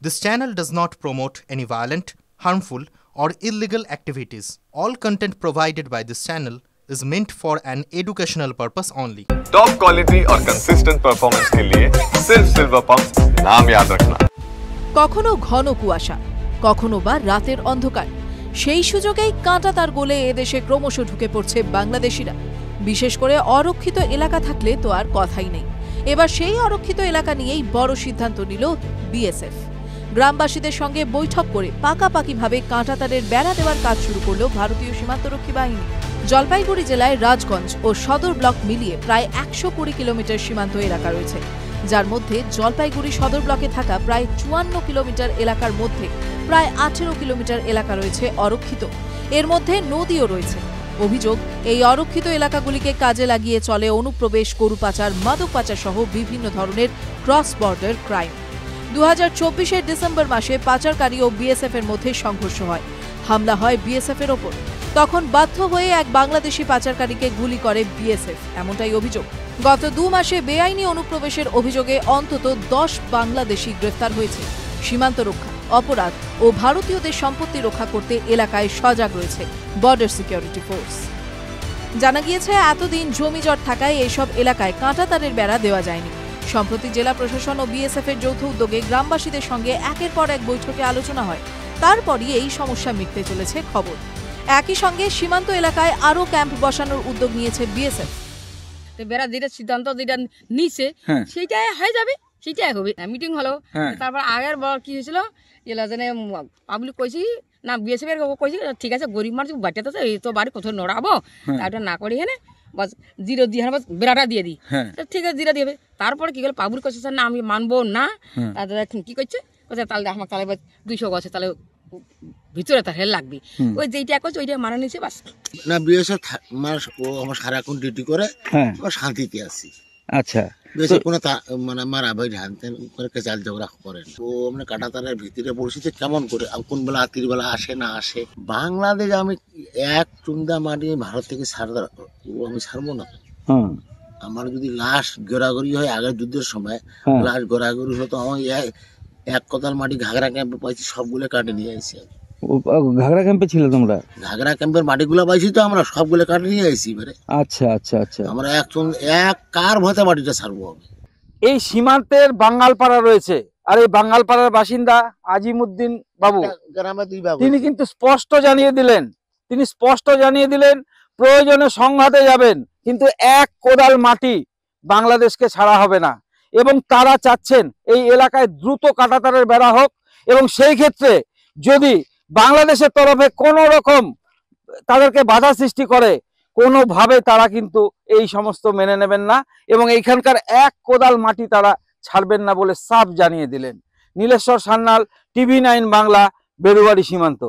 This channel does not promote any violent, harmful, or illegal activities. All content provided by this channel is meant for an educational purpose only. Top quality और consistent performance के लिए सिर्फ silver pump नाम याद रखना। কখনো ঘন কুয়াশা, কখনো বা রাতের অন্ধকার, সেই সুযোগেই কাঁটাতার গোলে এদেশে ক্রমশ ঢুকে পড়ছে বাংলাদেশিরা। বিশেষ করে অরক্ষিত এলাকা থাকলে তো আর কথাই নেই। এবার সেই অরক্ষিত এলাকা নিয়েই বড় সিদ্ধান্ত নিল বিএসএফ। গ্রামবাসীদের সঙ্গে বৈঠক করে পাকাপাকিভাবে কাঁটাতারের বেড়া দেওয়ার কাজ শুরু করল ভারতীয় সীমান্তরক্ষী বাহিনী। জলপাইগুড়ি জেলায় রাজগঞ্জ ও সদর ব্লক মিলিয়ে প্রায় ১২০ কিলোমিটার সীমান্ত এলাকা রয়েছে, যার মধ্যে জলপাইগুড়ি সদর ব্লকে থাকা প্রায় ৫৪ কিলোমিটার এলাকার মধ্যে প্রায় ১৮ কিলোমিটার এলাকা রয়েছে অরক্ষিত। এর মধ্যে নদীও রয়েছে। অভিযোগ, এই অরক্ষিত এলাকাগুলিকে কাজে লাগিয়ে চলে অনুপ্রবেশ, গরু পাচার, মাদক পাচার সহ বিভিন্ন ধরনের ক্রস বর্ডার ক্রাইম। ২০২৪-এর ডিসেম্বর মাসে পাচারকারী ও বিএসএফ এর মধ্যে সংঘর্ষ হয়। হামলা হয় বিএসএফ এর ওপর। তখন বাধ্য হয়ে এক বাংলাদেশি পাচারকারীকে গুলি করে বিএসএফ, এমনটাই অভিযোগ। গত ২ মাসে বেআইনি অনুপ্রবেশের অভিযোগে অন্তত ১০ বাংলাদেশি গ্রেফতার হয়েছে। সীমান্ত রক্ষা, অপরাধ ও ভারতীয়দের সম্পত্তি রক্ষা করতে এলাকায় সজাগ রয়েছে বর্ডার সিকিউরিটি ফোর্স। জানা গিয়েছে, এতদিন জমিজট থাকায় এসব এলাকায় কাঁটাতারের বেড়া দেওয়া যায়নি। সম্প্রতি জেলা প্রশাসন ও বিএসএফ এর যৌথ উদ্যোগে গ্রামবাসীদের সঙ্গে একের পর এক বৈঠকে আলোচনা হয়। তারপরই এই সমস্যা মিটতে চলেছে খবর। একই সঙ্গে সীমান্ত এলাকায় আরও ক্যাম্প বসানোর উদ্যোগ নিয়েছে বিএসএফ। বেড়া যেটা সিদ্ধান্ত যেটা নিচ্ছে সেইটাই হয়ে যাবে, সেইটাই হবে। মিটিং হলো, তারপর আগের বার কি হয়েছিল, এলাকানে পাবলিক কইছি না, বিএসএফ এর কইছি ঠিক আছে, গরিব মানুষ বাড়িতে এই তো বাড়ি কোথাও নড়াবো, এটা না করি হ্যাঁ বাস জিরো দিয়ে বাস বেড়াটা দিয়ে দিই, ঠিক আছে জিরো দিয়ে। তারপরে কি গেল, পাবলিক কইছে না আমি মানবো না। তাদের কি করছে, তাহলে আমার তাহলে ২০০ গছে তাহলে ভিতরে তার হেল লাগবে, ওই যেইটা করছে ওইটা মারা নিচ্ছে বাস। না বিএসএফ মানুষ ও আমার সারাক্ষণ ডিউটি করে, শান্তিতে আছি। আচ্ছা, বেশি কোনো মানে মারা ভাই ধান করে চাল ঝগড়া করেন। ও আমরা কাঁটাতারের ভিতরে পরিস্থিতি কেমন করে, কোন বেলা রাত্রির বেলা আসে না আসে। বাংলাদেশ আমি এক চুন্দা মাটি ভারত থেকে আমি ছাড়বো না। আমার যদি লাশ গড়াগড়ি হয়, আগের যুদ্ধের সময় লাশ গড়াগড়ি হতো, আমার এক কোদাল মাটি ঘাগরা ক্যাম্পে পাইছি, সবগুলো কাটে নিয়ে আসছি। ঘাগরা ক্যাম্পে ছিল তোমরা? ঘাগরা ক্যাম্পের মাটিগুলো পাইছি তো আমরা সবগুলো কাটে নিয়ে আসছি এবারে। আচ্ছা আচ্ছা আচ্ছা, আমরা এক কার ভতে মাটিটা ছাড়বো আমি। এই সীমান্তের বাঙ্গালপাড়া রয়েছে, আর এই বাঙ্গালপাড়ার বাসিন্দা আজিমউদ্দিন বাবু, তিনি কিন্তু স্পষ্ট জানিয়ে দিলেন প্রয়োজনে সংঘাতে যাবেন, কিন্তু এক কোদাল মাটি বাংলাদেশকে ছাড়া হবে না। এবং তারা চাচ্ছেন এই এলাকায় দ্রুত কাঁটাতারের বেড়া হোক, এবং সেই ক্ষেত্রে যদি বাংলাদেশের তরফে কোনো রকম তাদেরকে বাধা সৃষ্টি করে, কোনোভাবে তারা কিন্তু এই সমস্ত মেনে নেবেন না, এবং এইখানকার এক কোদাল মাটি তারা ছাড়বেন না বলে সাফ জানিয়ে দিলেন। নীলেশ্বর সান্যাল, টিভি9 বাংলা, বেড়ুবাড়ি সীমান্ত।